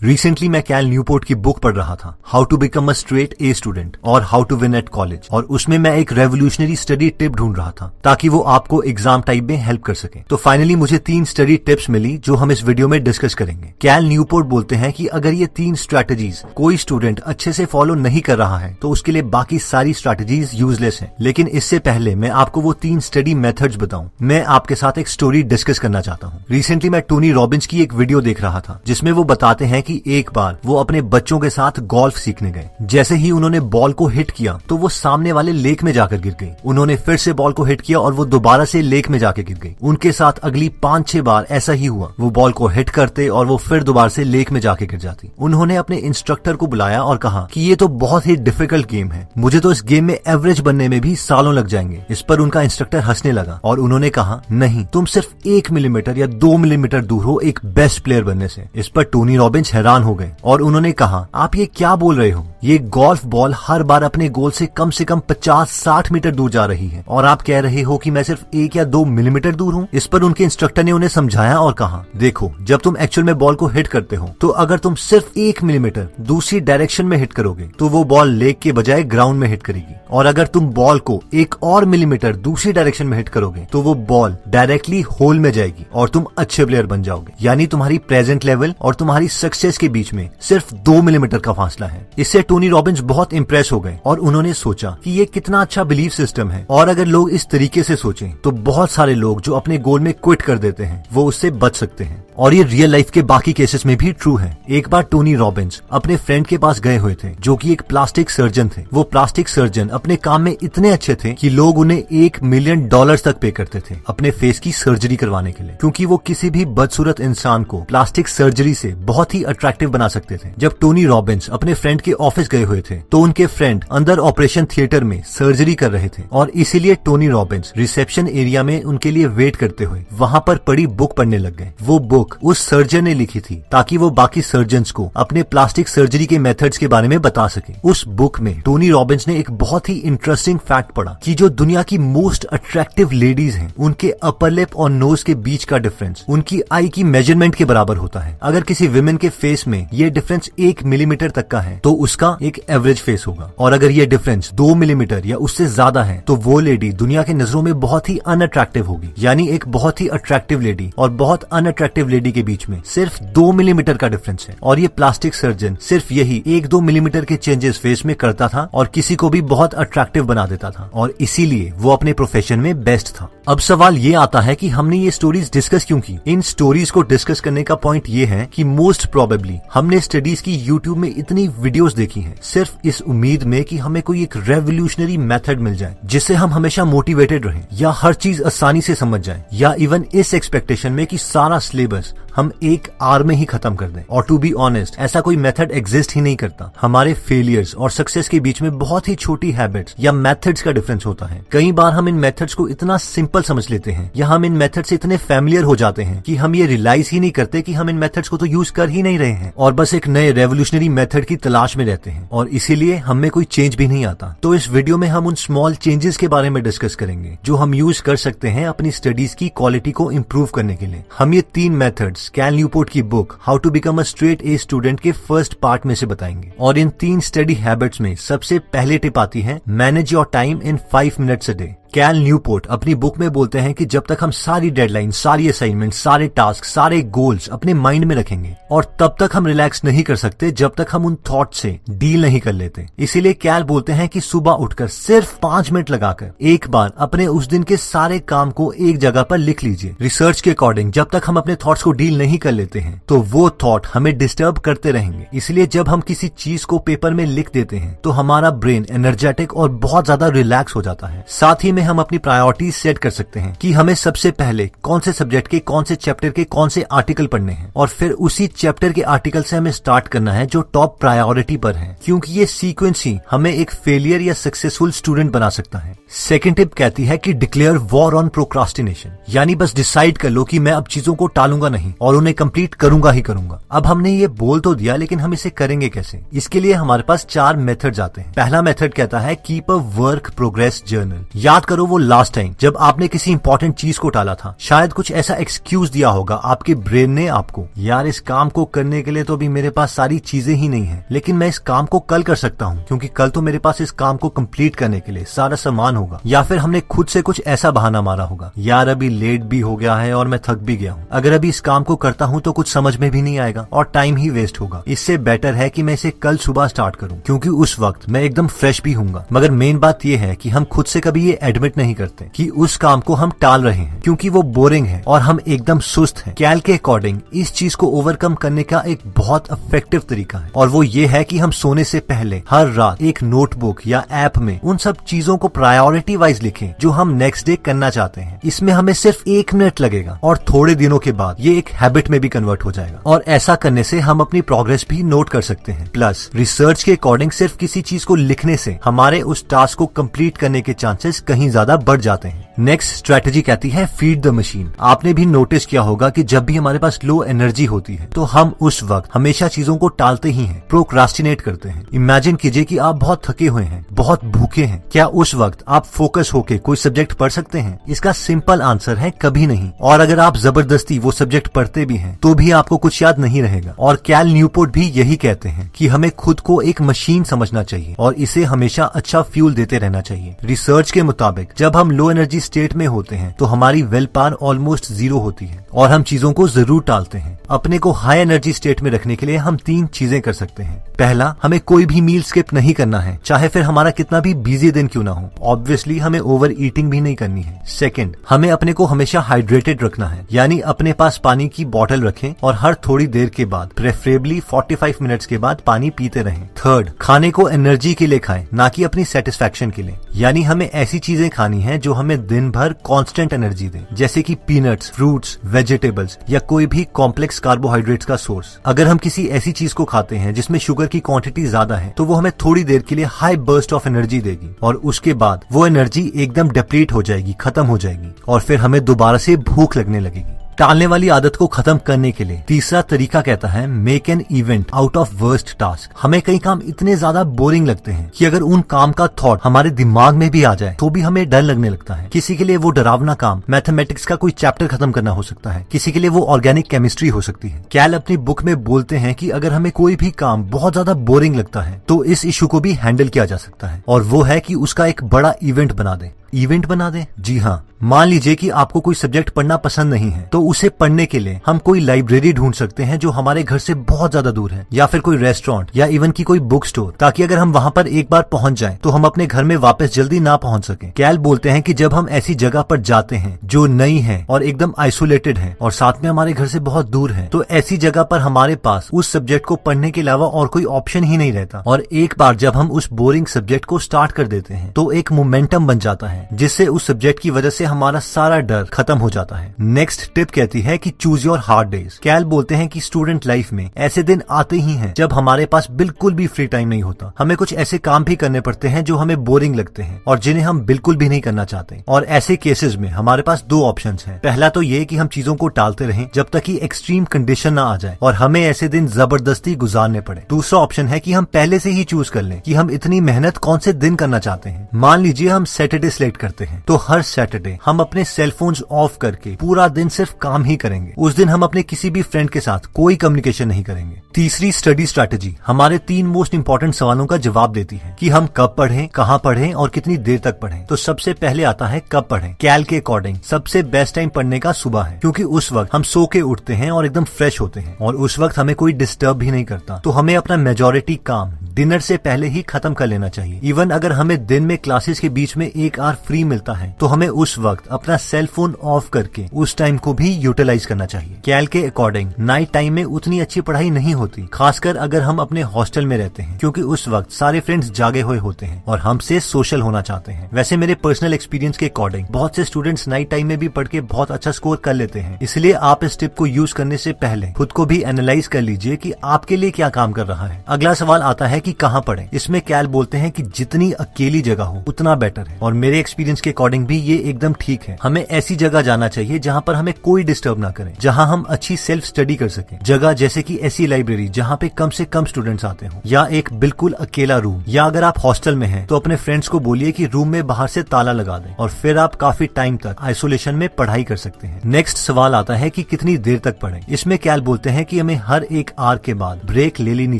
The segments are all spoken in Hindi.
रिसेंटली मैं कैल न्यूपोर्ट की बुक पढ़ रहा था, how to become a straight A student और how to win at college, और उसमें मैं एक रेवोल्यूशनरी स्टडी टिप ढूंढ रहा था ताकि वो आपको एग्जाम टाइम में हेल्प कर सके। तो फाइनली मुझे 3 स्टडी टिप्स मिली जो हम इस वीडियो में डिस्कस करेंगे। कैल न्यूपोर्ट बोलते हैं कि अगर ये 3 स्ट्रैटेजीज कोई स्टूडेंट अच्छे से फॉलो नहीं कर रहा है तो उसके लिए बाकी सारी स्ट्रैटेजीज यूजलेस है। लेकिन इससे पहले मैं आपको वो 3 स्टडी मेथड्स बताऊं, मैं आपके साथ एक स्टोरी डिस्कस करना चाहता हूँ। रिसेंटली मैं टोनी रॉबिन्स की एक वीडियो देख रहा था जिसमें वो बताते हैं कि एक बार वो अपने बच्चों के साथ गोल्फ सीखने गए। जैसे ही उन्होंने बॉल को हिट किया तो वो सामने वाले लेक में जाकर गिर गई। उन्होंने फिर से बॉल को हिट किया और वो दोबारा से लेक में जाकर गिर गई। उनके साथ अगली 5-6 बार ऐसा ही हुआ। वो बॉल को हिट करते और वो फिर दोबारा से लेक में जाके गिर जाती। उन्होंने अपने इंस्ट्रक्टर को बुलाया और कहा कि ये तो बहुत ही डिफिकल्ट गेम है, मुझे तो इस गेम में एवरेज बनने में भी सालों लग जाएंगे। इस पर उनका इंस्ट्रक्टर हंसने लगा और उन्होंने कहा, नहीं, तुम सिर्फ 1 मिलीमीटर या 2 मिलीमीटर दूर हो एक बेस्ट प्लेयर बनने से। इस पर टोनी रॉबिन्स हैरान हो गए और उन्होंने कहा, आप ये क्या बोल रहे हो? ये गोल्फ बॉल हर बार अपने गोल से कम 50-60 मीटर दूर जा रही है और आप कह रहे हो कि मैं सिर्फ 1 या 2 मिलीमीटर दूर हूँ। इस पर उनके इंस्ट्रक्टर ने उन्हें समझाया और कहा, देखो, जब तुम एक्चुअल में बॉल को हिट करते हो तो अगर तुम सिर्फ 1 मिलीमीटर दूसरी डायरेक्शन में हिट करोगे तो वो बॉल लेक के बजाय ग्राउंड में हिट करेगी, और अगर तुम बॉल को 1 और मिलीमीटर दूसरी डायरेक्शन में हिट करोगे तो वो बॉल डायरेक्टली होल में जाएगी और तुम अच्छे प्लेयर बन जाओगे। यानी तुम्हारी प्रेजेंट लेवल और तुम्हारी सक्सेस के बीच में सिर्फ 2 मिलीमीटर का फासला है। इससे टोनी रॉबिन्स बहुत इंप्रेस हो गए और उन्होंने सोचा कि ये कितना अच्छा बिलीफ सिस्टम है, और अगर लोग इस तरीके से सोचें तो बहुत सारे लोग जो अपने गोल में क्विट कर देते हैं वो उससे बच सकते हैं। और ये रियल लाइफ के बाकी केसेस में भी ट्रू है। एक बार टोनी रॉबिन्स अपने फ्रेंड के पास गए हुए थे जो कि एक प्लास्टिक सर्जन थे। वो प्लास्टिक सर्जन अपने काम में इतने अच्छे थे कि लोग उन्हें $1 मिलियन तक पे करते थे अपने फेस की सर्जरी करवाने के लिए, क्योंकि वो किसी भी बदसूरत इंसान को प्लास्टिक सर्जरी से बहुत ही अट्रैक्टिव बना सकते थे। जब टोनी रॉबिन्स अपने फ्रेंड के ऑफिस गए हुए थे तो उनके फ्रेंड अंदर ऑपरेशन थिएटर में सर्जरी कर रहे थे, और इसीलिए टोनी रॉबिन्स रिसेप्शन एरिया में उनके लिए वेट करते हुए वहां पर पड़ी बुक पढ़ने लग गए। वो बुक उस सर्जन ने लिखी थी ताकि वो बाकी सर्जन्स को अपने प्लास्टिक सर्जरी के मेथड्स के बारे में बता सके। उस बुक में टोनी रॉबिन्स ने एक बहुत ही इंटरेस्टिंग फैक्ट पढ़ा कि जो दुनिया की मोस्ट अट्रैक्टिव लेडीज हैं उनके अपर लिप और नोज के बीच का डिफरेंस उनकी आई की मेजरमेंट के बराबर होता है। अगर किसी विमेन के फेस में ये डिफरेंस 1 मिलीमीटर तक का है तो उसका एक एवरेज फेस होगा, और अगर ये डिफरेंस 2 मिलीमीटर या उससे ज्यादा है तो वो लेडी दुनिया के नजरों में बहुत ही अनअट्रैक्टिव होगी। यानी एक बहुत ही अट्रैक्टिव लेडी और बहुत अनअट्रैक्टिव लेडी के बीच में सिर्फ 2 मिलीमीटर का डिफरेंस है, और ये प्लास्टिक सर्जन सिर्फ यही 1-2 मिलीमीटर के चेंजेस फेस में करता था और किसी को भी बहुत अट्रैक्टिव बना देता था, और इसीलिए वो अपने प्रोफेशन में बेस्ट था। अब सवाल ये आता है कि हमने ये स्टोरीज डिस्कस क्यों की? इन स्टोरीज को डिस्कस करने का पॉइंट ये है कि मोस्ट प्रोबेबली हमने स्टडीज की यूट्यूब में इतनी वीडियोस देखी हैं सिर्फ इस उम्मीद में कि हमें कोई एक रेवोल्यूशनरी मेथड मिल जाए जिससे हम हमेशा मोटिवेटेड रहें या हर चीज आसानी से समझ जाए, या इवन इस एक्सपेक्टेशन में कि सारा सिलेबस हम एक आवर में ही खत्म कर दें। और टू बी ऑनेस्ट, ऐसा कोई मेथड एग्जिस्ट ही नहीं करता। हमारे फेलियर्स और सक्सेस के बीच में बहुत ही छोटी हैबिट्स या मेथड्स का डिफरेंस होता है। कई बार हम इन मेथड्स को इतना सिंपल समझ लेते हैं या हम इन मेथड से इतने फैमिलियर हो जाते हैं कि हम ये रियलाइज ही नहीं करते कि हम इन मेथड्स को तो यूज कर ही नहीं रहे हैं और बस एक नए रेवोल्यूशनरी मेथड की तलाश में रहते हैं, और इसीलिए हमें कोई चेंज भी नहीं आता। तो इस वीडियो में हम उन स्मॉल चेंजेस के बारे में डिस्कस करेंगे जो हम यूज कर सकते हैं अपनी स्टडीज की क्वालिटी को इम्प्रूव करने के लिए। हम ये 3 मेथड्स कैल न्यूपोर्ट की book how to become a straight A student के फर्स्ट पार्ट में से बताएंगे, और इन 3 स्टडी हैबिट्स में सबसे पहले टिप आती है, manage your time in 5 minutes a day. Cal Newport अपनी बुक में बोलते हैं कि जब तक हम सारी डेडलाइन, सारी असाइनमेंट, सारे टास्क, सारे गोल्स अपने माइंड में रखेंगे, और तब तक हम रिलैक्स नहीं कर सकते जब तक हम उन थॉट से डील नहीं कर लेते। इसीलिए कैल बोलते हैं कि सुबह उठकर सिर्फ 5 मिनट लगाकर एक बार अपने उस दिन के सारे काम को एक जगह पर लिख लीजिए। रिसर्च के अकॉर्डिंग जब तक हम अपने थॉट्स को डील नहीं कर लेते हैं तो वो थॉट हमें डिस्टर्ब करते रहेंगे। इसलिए जब हम किसी चीज को पेपर में लिख देते हैं तो हमारा ब्रेन एनर्जेटिक और बहुत ज्यादा रिलैक्स हो जाता है। साथ ही में हम अपनी प्रायोरिटीज सेट कर सकते हैं कि हमें सबसे पहले कौन से सब्जेक्ट के, कौन से चैप्टर के, कौन से आर्टिकल पढ़ने हैं, और फिर उसी चैप्टर के आर्टिकल से हमें स्टार्ट करना है जो टॉप प्रायोरिटी पर है, क्योंकि ये सीक्वेंस ही हमें एक फेलियर या सक्सेसफुल स्टूडेंट बना सकता है। सेकंड टिप कहती है कि डिक्लेयर वॉर ऑन प्रोक्रास्टिनेशन, यानी बस डिसाइड कर लो कि मैं अब चीजों को टालूंगा नहीं और उन्हें कंप्लीट करूंगा ही करूंगा। अब हमने ये बोल तो दिया, लेकिन हम इसे करेंगे कैसे? इसके लिए हमारे पास 4 मेथड्स आते हैं। पहला मेथड कहता है keep a work progress journal. याद करो वो लास्ट टाइम जब आपने किसी इंपॉर्टेंट चीज को टाला था। शायद कुछ ऐसा एक्सक्यूज दिया होगा आपके ब्रेन ने आपको, यार इस काम को करने के लिए तो अभी मेरे पास सारी चीजें ही नहीं है, लेकिन मैं इस काम को कल कर सकता हूँ क्योंकि कल तो मेरे पास इस काम को कंप्लीट करने के लिए सारा सामान होगा। या फिर हमने खुद से कुछ ऐसा बहाना मारा होगा, यार अभी लेट भी हो गया है और मैं थक भी गया हूँ, अगर अभी इस काम को करता हूँ तो कुछ समझ में भी नहीं आएगा और टाइम ही वेस्ट होगा। इससे बेटर है कि मैं इसे कल सुबह स्टार्ट करूँ क्योंकि उस वक्त मैं एकदम फ्रेश भी हूँगा। मगर मेन बात यह है कि हम खुद से कभी ये एडमिट नहीं करते कि उस काम को हम टाल रहे हैं क्योंकि वो बोरिंग है और हम एकदम सुस्त हैं। कैल के अकॉर्डिंग इस चीज को ओवरकम करने का एक बहुत इफेक्टिव तरीका है और वो ये है कि हम सोने से पहले हर रात एक नोटबुक या ऐप में उन सब चीजों को प्रायोरिटी वाइज लिखें जो हम नेक्स्ट डे करना चाहते हैं। इसमें हमें सिर्फ 1 मिनट लगेगा और थोड़े दिनों के बाद ये एक हैबिट में भी कन्वर्ट हो जाएगा और ऐसा करने से हम अपनी प्रोग्रेस भी नोट कर सकते हैं। प्लस रिसर्च के अकॉर्डिंग सिर्फ किसी चीज को लिखने से हमारे उस टास्क को कंप्लीट करने के चांसेस कहीं ज्यादा बढ़ जाते हैं। नेक्स्ट स्ट्रेटेजी कहती है फीड द मशीन। आपने भी नोटिस किया होगा कि जब भी हमारे पास लो एनर्जी होती है तो हम उस वक्त हमेशा चीजों को टालते ही हैं, प्रोक्रास्टिनेट करते हैं। इमेजिन कीजिए कि आप बहुत थके हुए हैं, बहुत भूखे हैं, क्या उस वक्त आप फोकस होके कोई सब्जेक्ट पढ़ सकते हैं? इसका सिंपल आंसर है कभी नहीं। और अगर आप जबरदस्ती वो सब्जेक्ट पढ़ते भी हैं तो भी आपको कुछ याद नहीं रहेगा। और कैल न्यूपोर्ट भी यही कहते हैं कि हमें खुद को एक मशीन समझना चाहिए और इसे हमेशा अच्छा फ्यूल देते रहना चाहिए। रिसर्च के मुताबिक जब हम लो एनर्जी स्टेट में होते हैं तो हमारी विल पावर ऑलमोस्ट 0 होती है और हम चीजों को जरूर टालते हैं। अपने को हाई एनर्जी स्टेट में रखने के लिए हम 3 चीजें कर सकते हैं। पहला, हमें कोई भी मील स्किप नहीं करना है, चाहे फिर हमारा कितना भी बिजी दिन क्यों ना हो। ऑब्वियसली हमें ओवर ईटिंग भी नहीं करनी है। सेकंड, हमें अपने को हमेशा हाइड्रेटेड रखना है, यानी अपने पास पानी की बोतल रखें और हर थोड़ी देर के बाद, प्रेफरेबली 45 मिनट्स के बाद पानी पीते रहें। थर्ड, खाने को एनर्जी के लिए खाएं, ना कि अपनी सेटिस्फैक्शन के लिए, यानी हमें ऐसी चीजें खानी है जो हमें दिन भर कांस्टेंट एनर्जी दे, जैसे कि पीनट्स, फ्रूट्स, वेजिटेबल्स या कोई भी कॉम्प्लेक्स कार्बोहाइड्रेट्स का सोर्स। अगर हम किसी ऐसी चीज को खाते हैं जिसमें शुगर की क्वांटिटी ज्यादा है तो वो हमें थोड़ी देर के लिए हाई बर्स्ट ऑफ एनर्जी देगी और उसके बाद वो एनर्जी एकदम डिप्लीट हो जाएगी, खत्म हो जाएगी और फिर हमें दोबारा से भूख लगने लगेगी। टालने वाली आदत को खत्म करने के लिए तीसरा तरीका कहता है make an event out of worst task. हमें कई काम इतने ज्यादा बोरिंग लगते हैं कि अगर उन काम का थॉट हमारे दिमाग में भी आ जाए तो भी हमें डर लगने लगता है। किसी के लिए वो डरावना काम मैथमेटिक्स का कोई चैप्टर खत्म करना हो सकता है, किसी के लिए वो ऑर्गेनिक केमिस्ट्री हो सकती है। कैल अपनी बुक में बोलते हैं कि अगर हमें कोई भी काम बहुत ज्यादा बोरिंग लगता है तो इस इशू को भी हैंडल किया जा सकता है और वो है कि उसका एक बड़ा इवेंट बना दे। इवेंट बना दे? जी हाँ, मान लीजिए कि आपको कोई सब्जेक्ट पढ़ना पसंद नहीं है तो उसे पढ़ने के लिए हम कोई लाइब्रेरी ढूंढ सकते हैं जो हमारे घर से बहुत ज्यादा दूर है, या फिर कोई रेस्टोरेंट या इवन की कोई बुक स्टोर, ताकि अगर हम वहां पर एक बार पहुंच जाएं तो हम अपने घर में वापस जल्दी ना पहुंच सके। कैल बोलते हैं कि जब हम ऐसी जगह पर जाते हैं जो नई है और एकदम आइसोलेटेड है और साथ में हमारे घर से बहुत दूर है, तो ऐसी जगह पर हमारे पास उस सब्जेक्ट को पढ़ने के अलावा और कोई ऑप्शन ही नहीं रहता। और एक बार जब हम उस बोरिंग सब्जेक्ट को स्टार्ट कर देते हैं तो एक मोमेंटम बन जाता है जिससे उस सब्जेक्ट की वजह से हमारा सारा डर खत्म हो जाता है। नेक्स्ट टिप कहती है कि चूज योर हार्ड डेज। कैल बोलते हैं कि स्टूडेंट लाइफ में ऐसे दिन आते ही हैं जब हमारे पास बिल्कुल भी फ्री टाइम नहीं होता। हमें कुछ ऐसे काम भी करने पड़ते हैं जो हमें बोरिंग लगते हैं और जिन्हें हम बिल्कुल भी नहीं करना चाहते। और ऐसे केसेस में हमारे पास 2 ऑप्शंस हैं। पहला तो ये कि हम चीजों को टालते रहें जब तक कि एक्सट्रीम कंडीशन ना आ जाए और हमें ऐसे दिन जबरदस्ती गुजारने पड़े। दूसरा ऑप्शन है कि हम पहले से ही चूज कर लें कि हम इतनी मेहनत कौन से दिन करना चाहते हैं। मान लीजिए हम सैटरडे सिलेक्ट करते हैं तो हर सैटरडे हम अपने सेलफोन्स ऑफ करके पूरा दिन सिर्फ काम ही करेंगे। उस दिन हम अपने किसी भी फ्रेंड के साथ कोई कम्युनिकेशन नहीं करेंगे। तीसरी स्टडी स्ट्रैटेजी हमारे 3 मोस्ट इंपॉर्टेंट सवालों का जवाब देती है कि हम कब पढ़ें, कहाँ पढ़ें और कितनी देर तक पढ़ें। तो सबसे पहले आता है कब पढ़ें। कैल के अकॉर्डिंग सबसे बेस्ट टाइम पढ़ने का सुबह है, क्योंकि उस वक्त हम सो के उठते हैं और एकदम फ्रेश होते हैं और उस वक्त हमें कोई डिस्टर्ब भी नहीं करता। तो हमें अपना मेजॉरिटी काम डिनर से पहले ही खत्म कर लेना चाहिए। इवन अगर हमें दिन में क्लासेस के बीच में 1 आवर फ्री मिलता है तो हमें उस वक्त अपना सेल फोन ऑफ करके उस टाइम को भी यूटिलाइज करना चाहिए। कैल के अकॉर्डिंग नाइट टाइम में उतनी अच्छी पढ़ाई नहीं होती, खासकर अगर हम अपने हॉस्टल में रहते हैं, क्योंकि उस वक्त सारे फ्रेंड्स जागे हुए होते हैं और हमसे सोशल होना चाहते हैं। वैसे मेरे पर्सनल एक्सपीरियंस के अकॉर्डिंग बहुत से स्टूडेंट्स नाइट टाइम में भी पढ़ के बहुत अच्छा स्कोर कर लेते हैं। इसलिए आप इस टिप को यूज करने से पहले खुद को भी एनालाइज कर लीजिए कि आपके लिए क्या काम कर रहा है। अगला सवाल आता है कि कहाँ पढ़ें। इसमें कैल बोलते हैं कि जितनी अकेली जगह हो उतना बेटर है, और मेरे एक्सपीरियंस के अकॉर्डिंग भी ये एकदम ठीक है। हमें ऐसी जगह जाना चाहिए जहाँ पर हमें कोई डिस्टर्ब ना करे, जहाँ हम अच्छी सेल्फ स्टडी कर सकें। जगह जैसे कि ऐसी लाइब्रेरी जहाँ पे कम से कम स्टूडेंट्स आते हो, या एक बिल्कुल अकेला रूम, या अगर आप हॉस्टल में हैं तो अपने फ्रेंड्स को बोलिए कि रूम में बाहर से ताला लगा दें, और फिर आप काफी टाइम तक आइसोलेशन में पढ़ाई कर सकते हैं। नेक्स्ट सवाल आता है कि कितनी देर तक पढ़ें। इसमें कैल बोलते हैं कि हमें हर एक आवर के बाद ब्रेक ले लेनी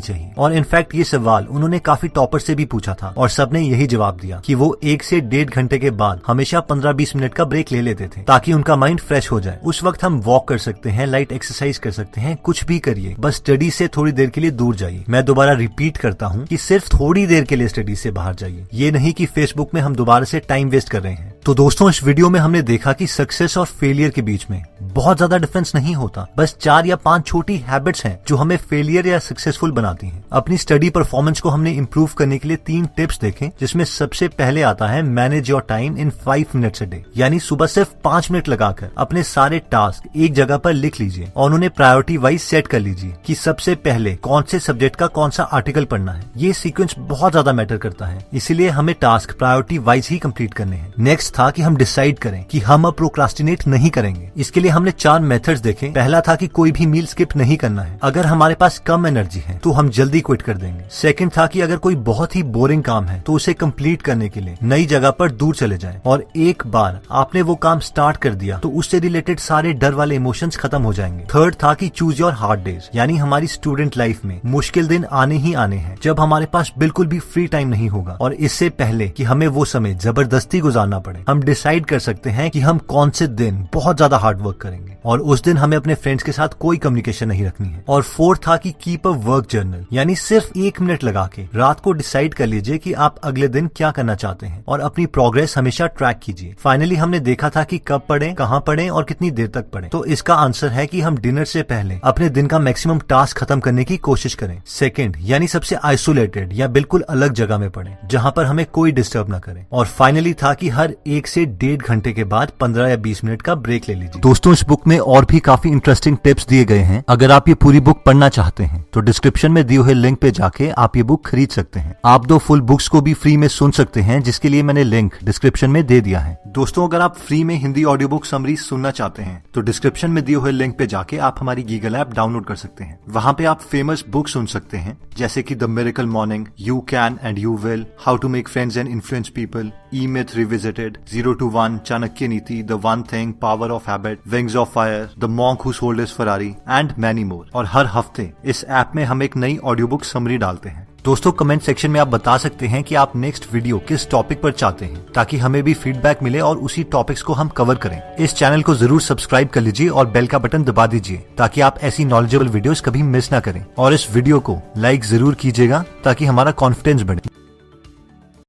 चाहिए, और इनफैक्ट ये सवाल उन्होंने काफी टॉपर से भी पूछा था और सबने यही जवाब दिया कि वो 1 से 1.5 घंटे के बाद हमेशा 15-20 मिनट का ब्रेक ले लेते थे, ताकि उनका माइंड फ्रेश हो जाए। उस वक्त हम वॉक कर सकते हैं, लाइट एक्सरसाइज कर सकते हैं, कुछ भी करिए, बस स्टडी से थोड़ी देर के लिए दूर जाइए। मैं दोबारा रिपीट करता हूँ कि सिर्फ थोड़ी देर के लिए स्टडी से बाहर जाइए, ये नहीं कि फेसबुक में हम दोबारा से टाइम वेस्ट कर रहे हैं। तो दोस्तों, इस वीडियो में हमने देखा कि सक्सेस और फेलियर के बीच में बहुत ज्यादा डिफरेंस नहीं होता, बस 4 या 5 छोटी हैबिट्स हैं जो हमें फेलियर या सक्सेसफुल बनाती हैं। अपनी स्टडी परफॉर्मेंस को हमने इंप्रूव करने के लिए 3 टिप्स देखे, जिसमें सबसे पहले आता है manage your time in 5 minutes a day, यानी सुबह सिर्फ 5 मिनट लगाकर अपने सारे टास्क एक जगह पर लिख लीजिए और उन्हें प्रायोरिटी वाइज सेट कर लीजिए कि सबसे पहले कौन से सब्जेक्ट का कौन सा आर्टिकल पढ़ना है। ये सीक्वेंस बहुत ज्यादा मैटर करता है, इसीलिए हमें टास्क प्रायोरिटी वाइज ही कंप्लीट करने हैं। नेक्स्ट था कि हम डिसाइड करें कि हम अब प्रोक्रास्टिनेट नहीं करेंगे। इसके लिए हमने 4 मेथड्स देखे। पहला था कि कोई भी मील स्किप नहीं करना है, अगर हमारे पास कम एनर्जी है तो हम जल्दी क्विट कर देंगे। सेकंड था कि अगर कोई बहुत ही बोरिंग काम है तो उसे कंप्लीट करने के लिए नई जगह पर दूर चले जाएं, और एक बार आपने वो काम स्टार्ट कर दिया तो उससे रिलेटेड सारे डर वाले इमोशंस खत्म हो जाएंगे। थर्ड था कि चूज योर हार्ड डेज, यानी हमारी स्टूडेंट लाइफ में मुश्किल दिन आने ही आने हैं जब हमारे पास बिल्कुल भी फ्री टाइम नहीं होगा, और इससे पहले कि हमें वो समय जबरदस्ती गुजारना पड़े, हम डिसाइड कर सकते हैं कि हम कौन से दिन बहुत ज्यादा हार्ड वर्क करेंगे, और उस दिन हमें अपने फ्रेंड्स के साथ कोई कम्युनिकेशन नहीं रखनी है। और फोर्थ था कि कीप अ वर्क जर्नल, यानी सिर्फ 1 मिनट लगा के रात को डिसाइड कर लीजिए कि आप अगले दिन क्या करना चाहते हैं, और अपनी प्रोग्रेस हमेशा ट्रैक कीजिए। फाइनली हमने देखा था कि कब पढ़ें, कहाँ पढ़ें और कितनी देर तक पढ़ें। तो इसका आंसर है कि हम डिनर से पहले अपने दिन का मैक्सिमम टास्क खत्म करने की कोशिश करें। सेकंड, यानी सबसे आइसोलेटेड या बिल्कुल अलग जगह में पढ़ें जहां पर हमें कोई डिस्टर्ब ना करे। और फाइनली था कि हर 1 से 1.5 घंटे के बाद 15 या 20 मिनट का ब्रेक ले लीजिए। दोस्तों, इस बुक में और भी काफी इंटरेस्टिंग टिप्स दिए गए हैं। अगर आप ये पूरी बुक पढ़ना चाहते हैं तो डिस्क्रिप्शन में दिए हुए लिंक पे जाके आप ये बुक खरीद सकते हैं। आप 2 फुल बुक्स को भी फ्री में सुन सकते हैं, जिसके लिए मैंने लिंक डिस्क्रिप्शन में दे दिया है। दोस्तों, अगर आप फ्री में हिंदी ऑडियो बुक समरी सुनना चाहते हैं तो डिस्क्रिप्शन में दिए हुए लिंक पे जाके आप हमारी गीगल ऐप डाउनलोड कर सकते हैं। वहां पे आप फेमस बुक सुन सकते हैं, जैसे कि the miracle morning, you can and you will, how to make friends and influence people, E myth revisited, 0 to 1, Chanakya Niti, the one thing, power of habit, wings of fire, the monk who sold his Ferrari and many more. और हर हफ्ते इस ऐप में हम एक नई ऑडियो बुक समरी डालते हैं। दोस्तों, कमेंट सेक्शन में आप बता सकते हैं कि आप नेक्स्ट वीडियो किस टॉपिक पर चाहते हैं, ताकि हमें भी फीडबैक मिले और उसी टॉपिक्स को हम कवर करें। इस चैनल को जरूर सब्सक्राइब कर लीजिए और बेल का बटन दबा दीजिए, ताकि आप ऐसी नॉलेजेबल वीडियोस कभी मिस ना करें। और इस वीडियो को लाइक जरूर कीजिएगा ताकि हमारा कॉन्फिडेंस बढ़े।